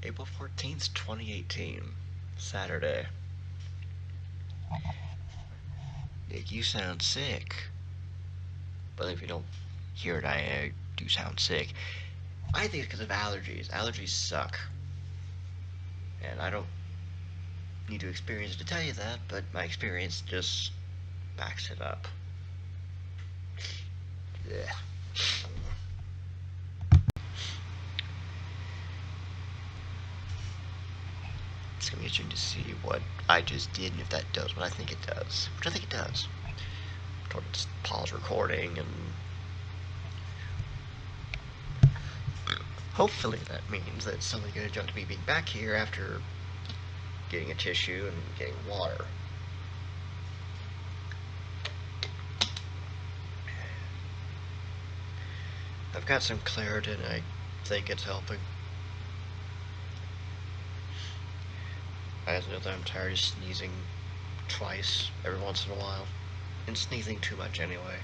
April 14th, 2018. Saturday. Nick, you sound sick. But if you don't hear it, I do sound sick. I think it's because of allergies. Allergies suck. And I don't need to experience it to tell you that, but my experience just backs it up. Yeah. It's gonna be interesting to see what I just did and if that does what I think it does. Which I think it does. I'm trying to just pause recording and hopefully that means that somebody's gonna jump to me being back here after getting a tissue and getting water. I've got some Claritin and I think it's helping. I just know that I'm tired of sneezing twice every once in a while. And sneezing too much anyway.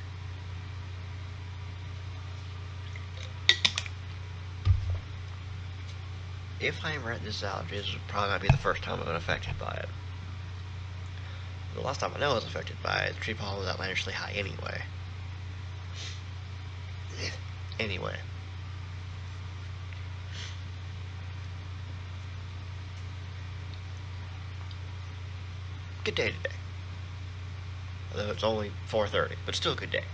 If I'm right, this allergy is probably going to be the first time I've been affected by it. The last time I know I was affected by it, the tree pollen was outlandishly high anyway. Anyway. Good day today. Although it's only 4:30, but still a good day.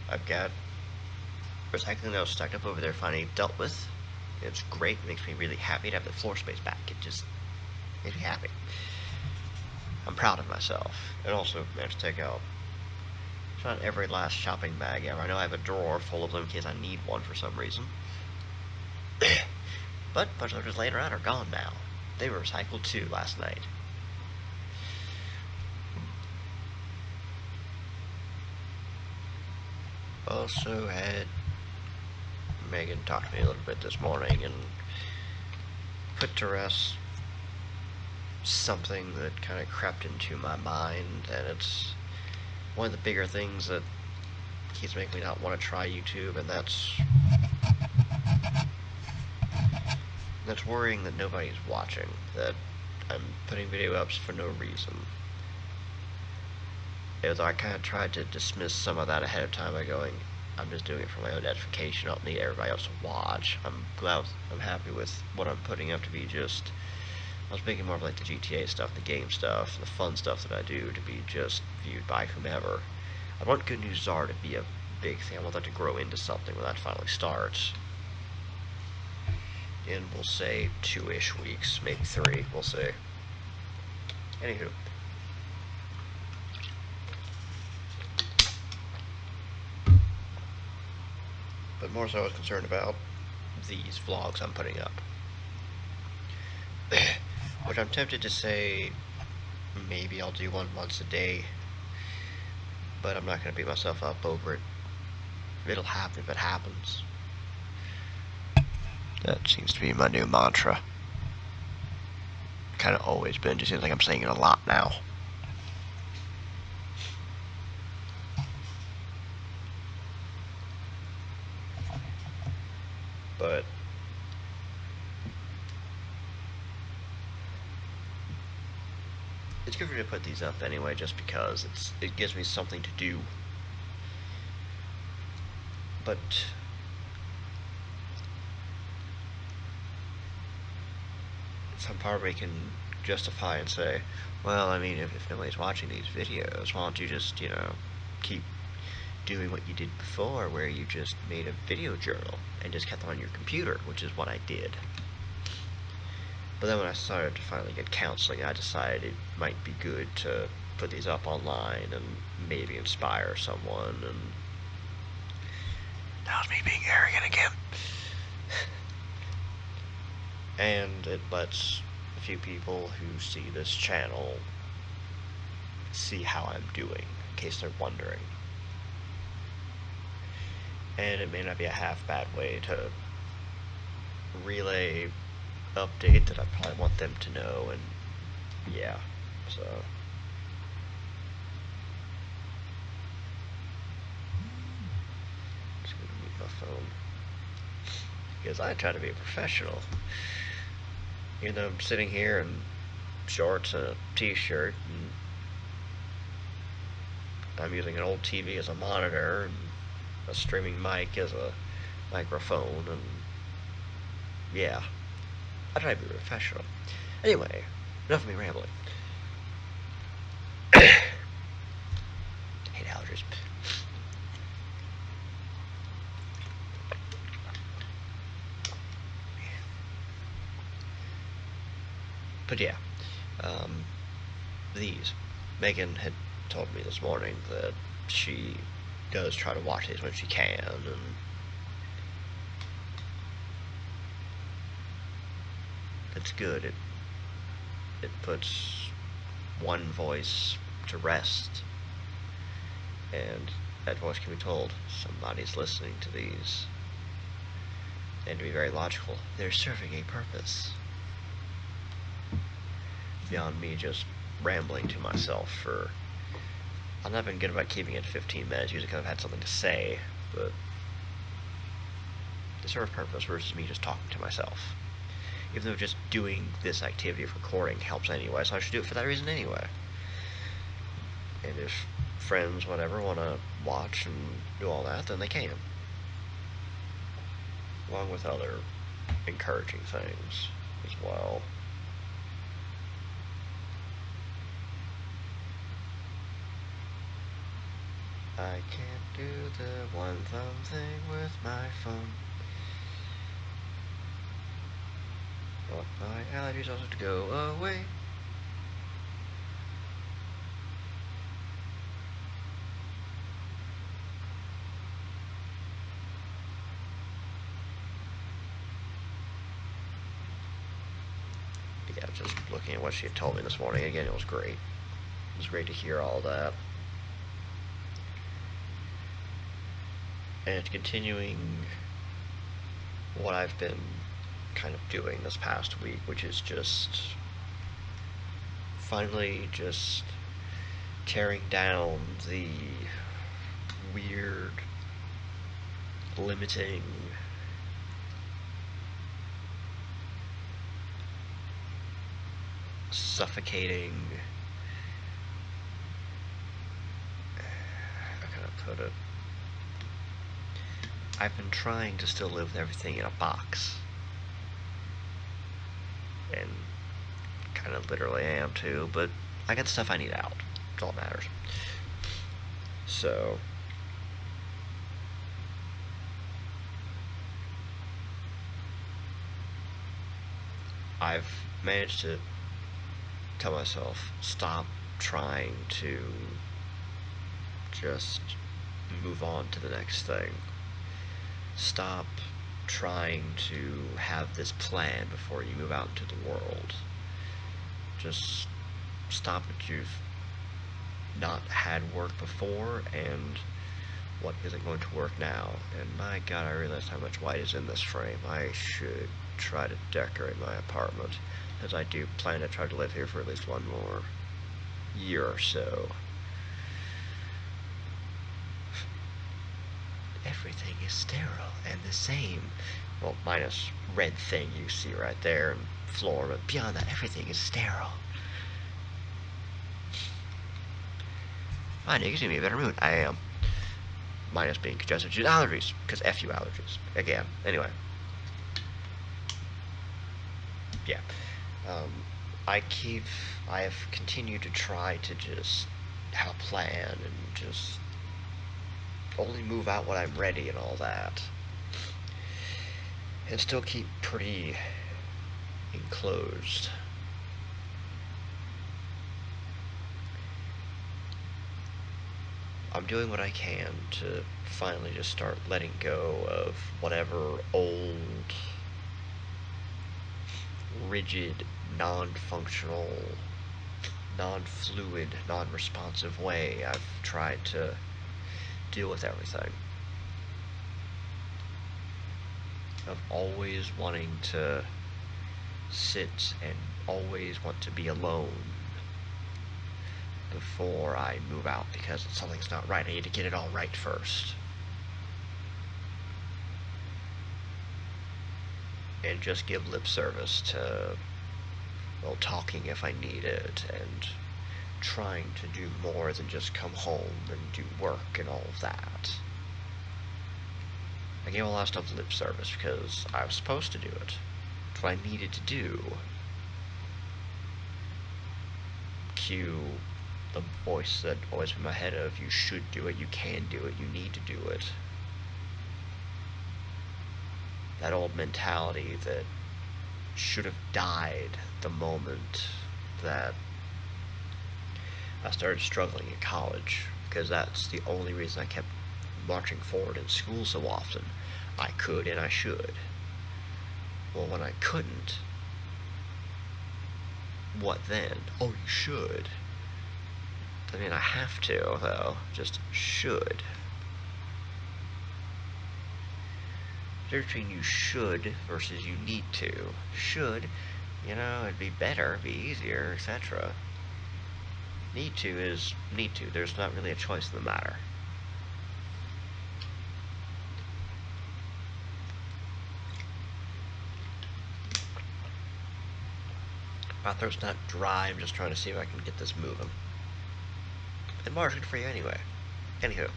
I've got recycling that was stuck up over there finally dealt with. It's great. It makes me really happy to have the floor space back. It just makes me happy. I'm proud of myself. And also managed to take out not every last shopping bag ever. I know I have a drawer full of them in case I need one for some reason. But a bunch of them just laying around are gone now. They were recycled too last night. Also had Megan talk to me a little bit this morning and put to rest something that kind of crept into my mind, and it's one of the bigger things that keeps making me not want to try YouTube, and that's worrying that nobody's watching, that I'm putting video ups for no reason. Although I kind of tried to dismiss some of that ahead of time by going, I'm just doing it for my own edification, I don't need everybody else to watch. I'm happy with what I'm putting up to be just, I was making more of like the GTA stuff, the game stuff, the fun stuff that I do to be just viewed by whomever. I want Good News Czar to be a big thing. I want that to grow into something when that finally starts. In, we'll say, 2-ish weeks, maybe 3, we'll see. Anywho. But more so I was concerned about these vlogs I'm putting up. Which I'm tempted to say, maybe I'll do one once a day. But I'm not going to beat myself up over it. It'll happen if it happens. That seems to be my new mantra. Kind of always been, just seems like I'm saying it a lot now. But it's good for me to put these up anyway, just because it gives me something to do. But some part of me can justify and say, well, I mean, if nobody's watching these videos, why don't you just, keep doing what you did before, where you just made a video journal and just kept them on your computer, which is what I did. But then when I started to finally get counseling, I decided it might be good to put these up online and maybe inspire someone, and that was me being arrogant again. And it lets a few people who see this channel see how I'm doing, in case they're wondering. And it may not be a half bad way to relay update that I probably want them to know, and yeah, so my phone. Because I try to be a professional. Even though I'm sitting here in shorts and a t-shirt, and I'm using an old TV as a monitor, and a streaming mic as a microphone, and yeah, I try to be professional. Anyway, enough of me rambling. Hate allergies. But yeah, um, these. Megan had told me this morning that she does try to watch these when she can, and it's good. It puts one voice to rest, and that voice can be told somebody's listening to these, and to be very logical, they're serving a purpose beyond me just rambling to myself for. I've not been good about keeping it 15 minutes, usually because I've had something to say, but they serve a purpose versus me just talking to myself. Even though just doing this activity of recording helps anyway, so I should do it for that reason anyway. And if friends, whatever, want to watch and do all that, then they can. Along with other encouraging things as well. I can't do the one thumb thing with my phone. Want my allergies also to go away. Yeah, just looking at what she had told me this morning, again, it was great. It was great to hear all that. And it's continuing what I've been kind of doing this past week, which is just finally just tearing down the weird, limiting, suffocating, how can I put it? I've been trying to still live with everything in a box. And kind of literally am too, but I got the stuff I need out. That's all that matters. So, I've managed to tell myself, stop trying to just move on to the next thing. Stop trying to have this plan before you move out into the world. Just stop what you've not had work before and what isn't going to work now. And my god, I realized how much white is in this frame. I should try to decorate my apartment, as I do plan to try to live here for at least one more year or so. Everything is sterile and the same. Well, minus red thing you see right there and floor, but beyond that, everything is sterile. Fine, it gives me a better mood. I am. Minus being congested due to allergies, because F you allergies. Again. Anyway. Yeah. I have continued to try to just have a plan and just only move out when I'm ready and all that. And still keep pretty enclosed. I'm doing what I can to finally just start letting go of whatever old, rigid, non-functional, non-fluid, non-responsive way I've tried to deal with everything. Of always wanting to sit and always want to be alone before I move out because something's not right. I need to get it all right first. and just give lip service to, well, talking if I need it, and trying to do more than just come home and do work and all of that. I gave a lot of stuff lip service because I was supposed to do it. It's what I needed to do. Cue the voice that always in my head of, you should do it, you can do it, you need to do it. That old mentality that should have died the moment that I started struggling in college, because that's the only reason I kept marching forward in school so often. I could and I should. Well, when I couldn't, what then? Oh, you should. I mean, I have to, though. Just should. There's between you should versus you need to. Should, it'd be better, it'd be easier, etc. Need to is need to. There's not really a choice in the matter. My throat's not dry, I'm just trying to see if I can get this moving. And more good for you anyway. Anywho.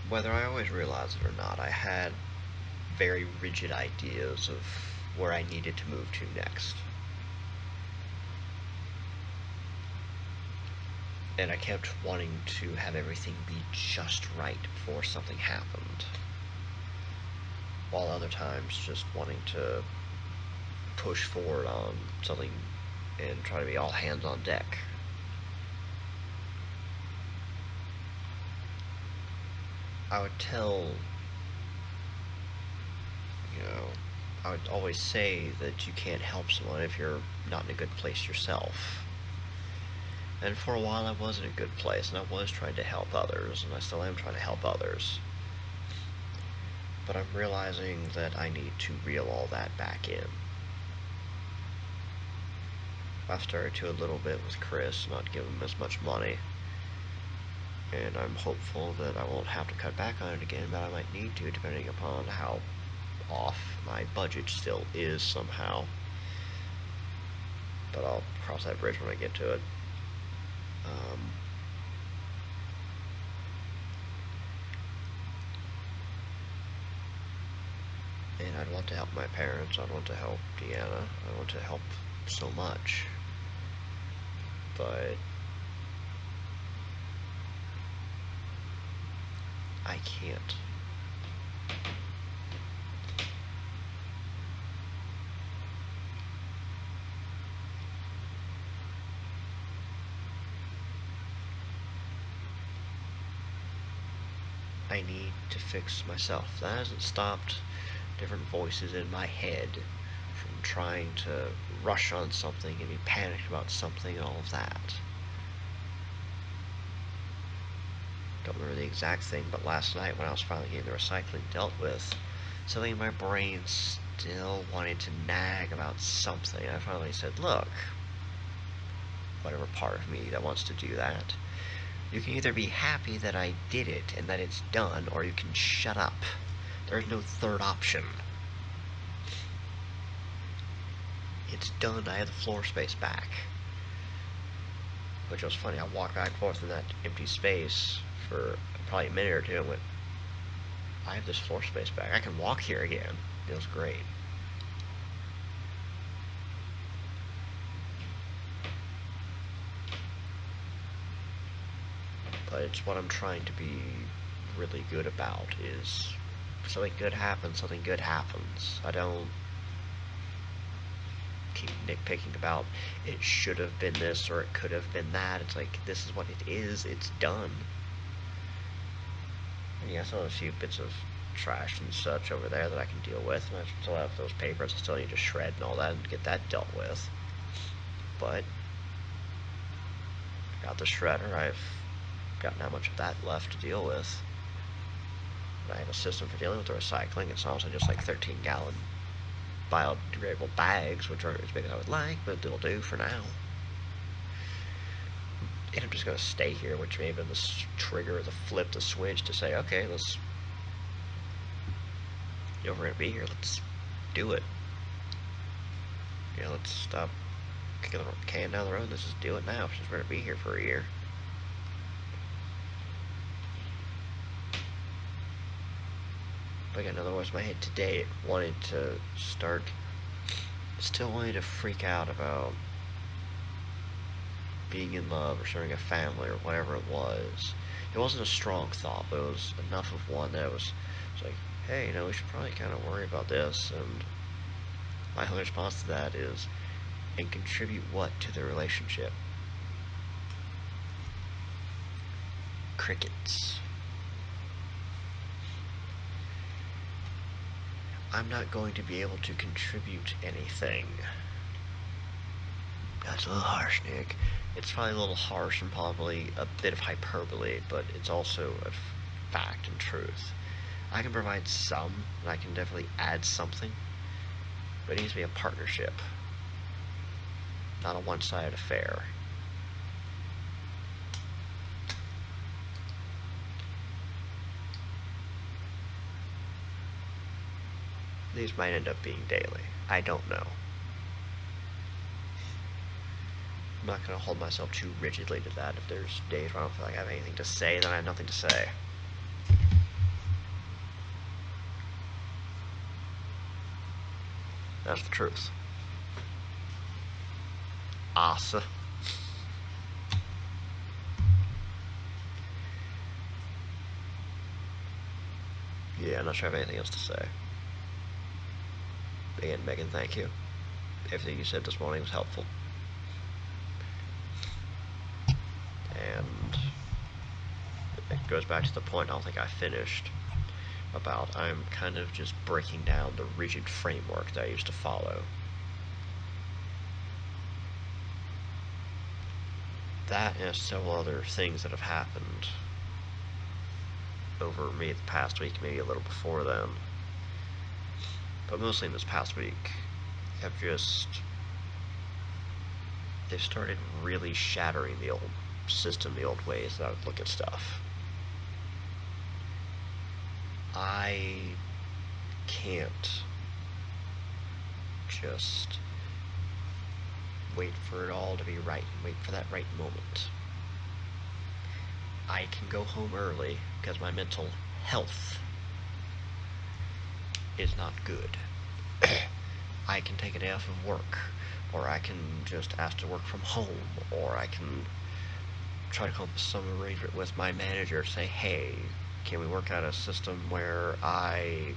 Whether I always realized it or not, I had very rigid ideas of where I needed to move to next. And I kept wanting to have everything be just right before something happened. While other times just wanting to push forward on something and try to be all hands on deck. I would tell, I would always say that you can't help someone if you're not in a good place yourself. And for a while I was in a good place, and I was trying to help others, and I still am trying to help others. But I'm realizing that I need to reel all that back in. I've started to a little bit with Chris, not give him as much money. And I'm hopeful that I won't have to cut back on it again, but I might need to, depending upon how off my budget still is somehow. But I'll cross that bridge when I get to it. And I'd want to help my parents, I'd want to help Deanna, I want to help so much. But I can't. I need to fix myself. That hasn't stopped different voices in my head from trying to rush on something and be panicked about something and all of that. Don't remember the exact thing, but last night when I was finally getting the recycling dealt with, something in my brain still wanted to nag about something. I finally said, look, whatever part of me that wants to do that, you can either be happy that I did it and that it's done, or you can shut up. There's no third option. It's done, I have the floor space back. Which was funny, I walked back and forth in that empty space for probably a minute or two and went, I have this floor space back, I can walk here again. It was great. But it's what I'm trying to be really good about, is something good happens, something good happens. I don't keep nitpicking about it should have been this or it could have been that. It's like, this is what it is, it's done. And yeah, I still have a few bits of trash and such over there that I can deal with, and I still have those papers I still need to shred and all that and get that dealt with. But I got the shredder, I've got not much of that left to deal with. I have a system for dealing with the recycling. It's also just like 13-gallon biodegradable bags, which aren't as big as I would like, but they'll do for now. And I'm just going to stay here, which may have been the trigger, the flip, the switch to say, okay, let's You know, if we're gonna be here, let's do it. You know, let's stop kicking the can down the road. Let's just do it now, since we're gonna be here for a year. But I got another voice in my head today. Still wanted to freak out about being in love or starting a family or whatever it was. It wasn't a strong thought, but it was enough of one that it was like, hey, you know, we should probably kind of worry about this. And my whole response to that is, and contribute what to the relationship? Crickets. I'm not going to be able to contribute anything. That's a little harsh, Nick. It's probably a little harsh and probably a bit of hyperbole, but it's also a fact and truth. I can provide some, and I can definitely add something, but it needs to be a partnership, not a one-sided affair. These might end up being daily. I don't know. I'm not going to hold myself too rigidly to that. If there's days where I don't feel like I have anything to say, then I have nothing to say. That's the truth. Asa. Yeah, I'm not sure I have anything else to say. Again, Megan, thank you. Everything you said this morning was helpful. And it goes back to the point I don't think I finished about I'm kind of just breaking down the rigid framework that I used to follow. That and several other things that have happened over me the past week, maybe a little before then, but mostly in this past week, they've started really shattering the old system, the old ways that I would look at stuff. I can't just wait for it all to be right and wait for that right moment. I can go home early because my mental health is not good. I can take a day off of work, or I can just ask to work from home, or I can try to come up with some arrangement with my manager, say, hey, can we work out a system where I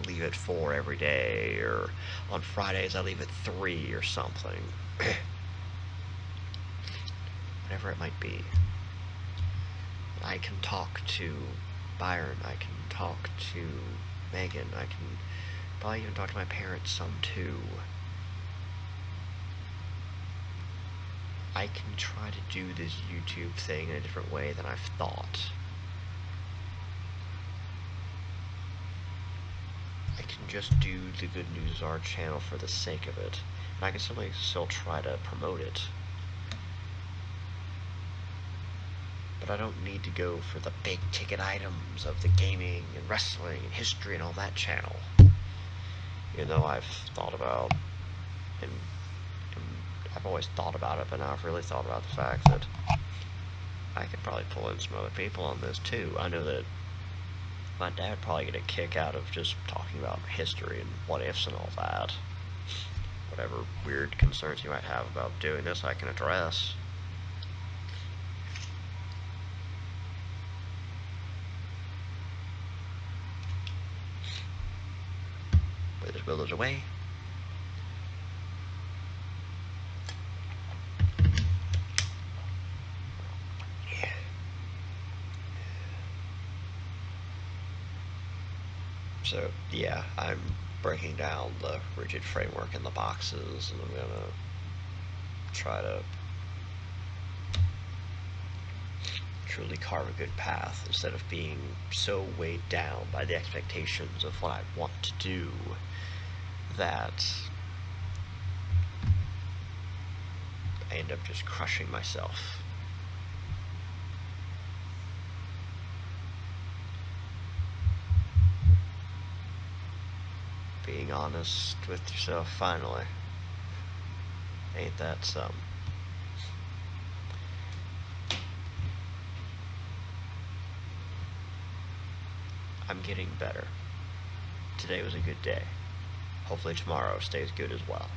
leave at 4 every day, or on Fridays I leave at 3 or something. Whatever it might be. I can talk to Byron, I can talk to Megan, I can probably even talk to my parents some too. I can try to do this YouTube thing in a different way than I've thought. I can just do the Good News Art channel for the sake of it, and I can still try to promote it. But I don't need to go for the big ticket items of the gaming and wrestling and history and all that channel. You know, I've thought about, and I've always thought about it, but now I've really thought about the fact that I could probably pull in some other people on this too. I know that my dad would probably get a kick out of just talking about history and what ifs and all that. Whatever weird concerns you might have about doing this, I can address. But there's will, there's a way. Yeah. So, yeah, I'm breaking down the rigid framework in the boxes, and I'm gonna try to truly carve a good path instead of being so weighed down by the expectations of what I want to do that I end up just crushing myself. Being honest with yourself finally. Ain't that some? I'm getting better. Today was a good day. Hopefully tomorrow stays good as well.